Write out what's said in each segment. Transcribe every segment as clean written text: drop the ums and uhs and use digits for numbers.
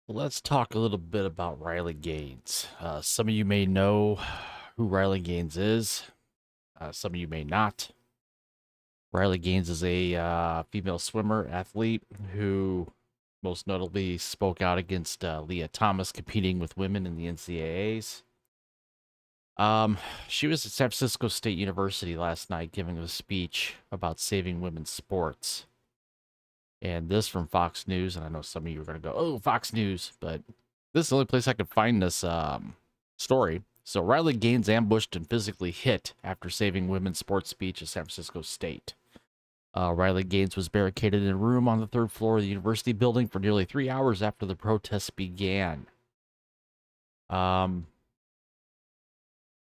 Let's talk a little bit about Riley Gaines. Some of you may know who Riley Gaines is. Some of you may not. Riley Gaines is a female swimmer athlete who most notably spoke out against Leah Thomas competing with women in the NCAAs. Um, she was at San Francisco State University last night giving a speech about saving women's sports. And this from Fox News, and I know some of you are going to go, "Oh, Fox News," but this is the only place I could find this story. So Riley Gaines ambushed and physically hit after saving women's sports speech at San Francisco State. Riley Gaines was barricaded in a room on the third floor of the university building for nearly 3 hours after the protests began. Um,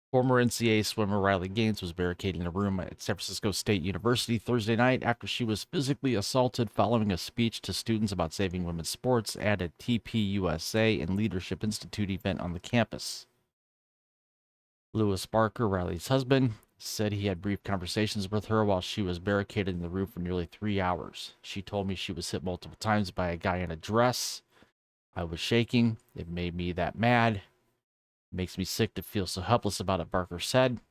Former NCAA swimmer Riley Gaines was barricaded in a room at San Francisco State University Thursday night after she was physically assaulted following a speech to students about saving women's sports at a TPUSA and Leadership Institute event on the campus. Lewis Barker, Riley's husband, said he had brief conversations with her while she was barricaded in the room for nearly 3 hours. She told me she was hit multiple times by a guy in a dress. I was shaking. It made me that mad. It makes me sick to feel so helpless about it, Barker said.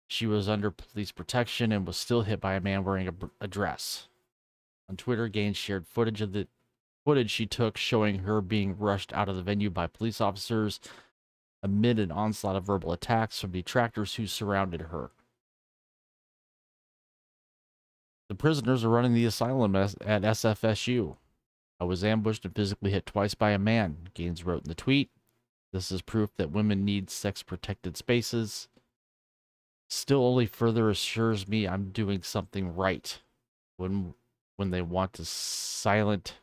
She was under police protection and was still hit by a man wearing a dress. On Twitter, Gaines shared footage of the footage she took showing her being rushed out of the venue by police officers amid an onslaught of verbal attacks from detractors who surrounded her. The prisoners are running the asylum at SFSU. I was ambushed and physically hit twice by a man, Gaines wrote in the tweet. This is proof that women need sex protected spaces. Still only further assures me I'm doing something right. When when they want to silent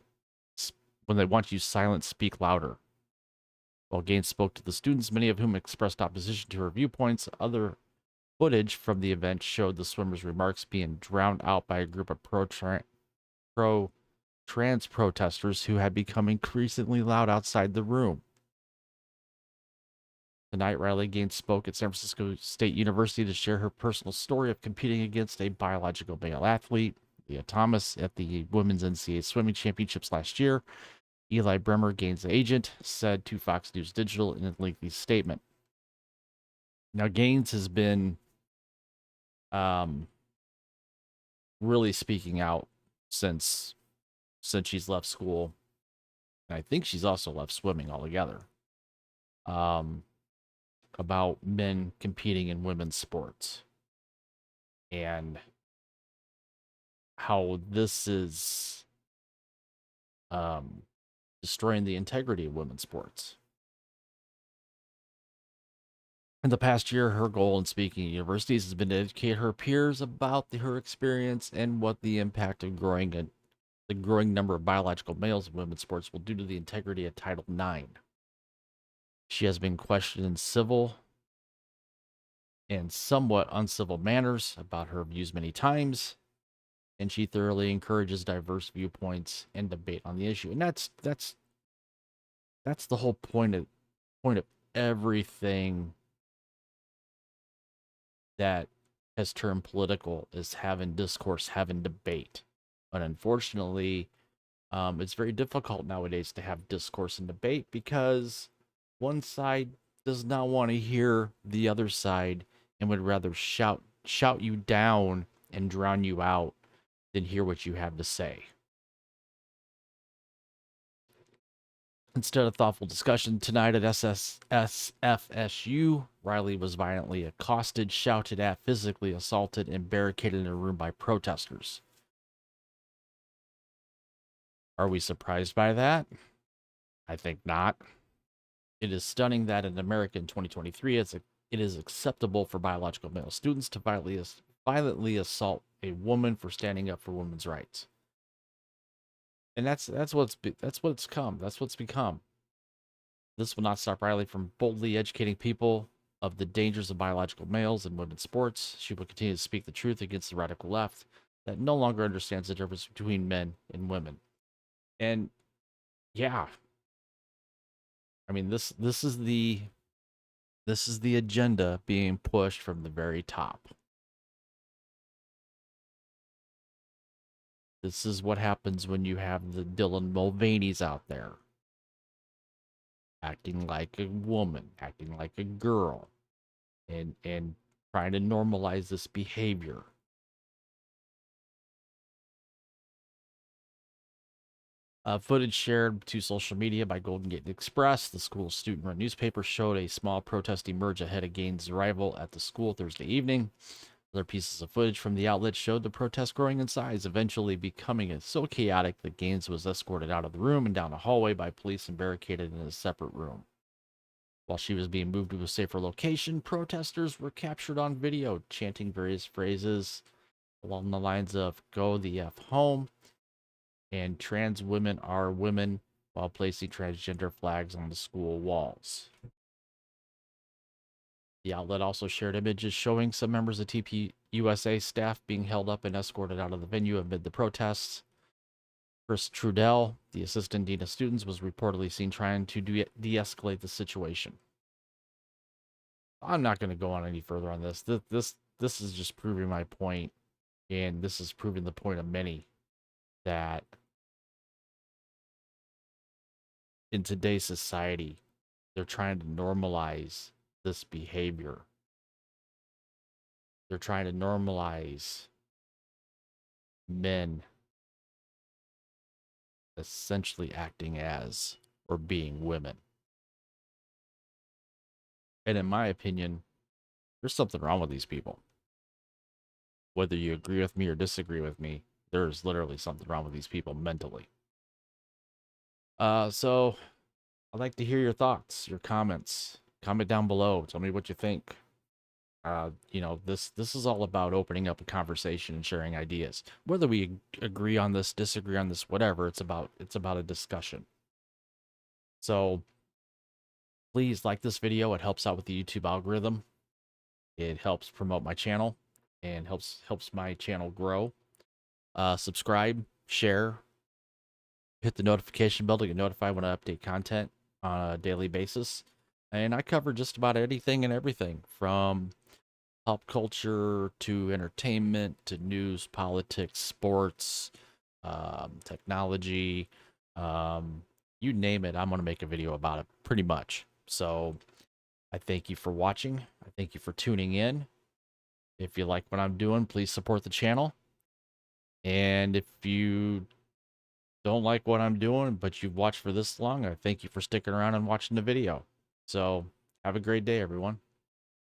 when they want you silent, speak louder. While Gaines spoke to the students, many of whom expressed opposition to her viewpoints, other footage from the event showed the swimmer's remarks being drowned out by a group of pro trans protesters who had become increasingly loud outside the room. Tonight, Riley Gaines spoke at San Francisco State University to share her personal story of competing against a biological male athlete, Leah Thomas, at the Women's NCAA Swimming Championships last year. Eli Bremer, Gaines' agent, said to Fox News Digital in a lengthy statement. Now, Gaines has been um, really speaking out since she's left school, and I think she's also left swimming altogether. Um, about men competing in women's sports and how this is um, destroying the integrity of women's sports. In the past year, her goal in speaking at universities has been to educate her peers about her experience and what the impact of the growing number of biological males in women's sports will do to the integrity of Title IX. She has been questioned in civil and somewhat uncivil manners about her views many times, and she thoroughly encourages diverse viewpoints and debate on the issue. And that's the whole point of everything that has turned political is having discourse, having debate. But unfortunately, it's very difficult nowadays to have discourse and debate because one side does not want to hear the other side and would rather shout you down and drown you out than hear what you have to say. Instead of thoughtful discussion tonight at SFSU, Riley was violently accosted, shouted at, physically assaulted, and barricaded in a room by protesters. Are we surprised by that? I think not. It is stunning that in America in 2023, it is acceptable for biological male students to violently assault a woman for standing up for women's rights. And that's what it's come. That's what's become. This will not stop Riley from boldly educating people of the dangers of biological males in women's sports. She will continue to speak the truth against the radical left that no longer understands the difference between men and women. And yeah, I mean this is the agenda being pushed from the very top. This is what happens when you have the Dylan Mulvaney's out there. acting like a woman, acting like a girl, and trying to normalize this behavior. Footage shared to social media by Golden Gate Express, the school's student-run newspaper, showed a small protest emerge ahead of Gaines' arrival at the school Thursday evening. Other pieces of footage from the outlet showed the protest growing in size, eventually becoming so chaotic that Gaines was escorted out of the room and down a hallway by police and barricaded in a separate room. While she was being moved to a safer location, protesters were captured on video chanting various phrases along the lines of "Go the F home" and "Trans women are women," while placing transgender flags on the school walls. The outlet also shared images showing some members of TPUSA staff being held up and escorted out of the venue amid the protests. Chris Trudell, the assistant dean of students, was reportedly seen trying to de-escalate the situation. I'm not going to go on any further on this. This is just proving my point, and this is proving the point of many, that in today's society, they're trying to normalize this behavior. They're trying to normalize men essentially acting as or being women. And in my opinion, there's something wrong with these people. Whether you agree with me or disagree with me, there's literally something wrong with these people mentally. So I'd like to hear your thoughts, your comments. Comment down below. Tell me what you think. This is all about opening up a conversation and sharing ideas. Whether we agree on this, disagree on this, whatever, it's about a discussion. So please like this video. It helps out with the YouTube algorithm. It helps promote my channel and helps my channel grow. Subscribe, share, hit the notification bell to get notified when I update content on a daily basis. And I cover just about anything and everything, from pop culture to entertainment to news, politics, sports, technology, you name it. I'm going to make a video about it pretty much. So I thank you for watching. I thank you for tuning in. If you like what I'm doing, please support the channel. And if you don't like what I'm doing, but you've watched for this long, I thank you for sticking around and watching the video. So have a great day, everyone.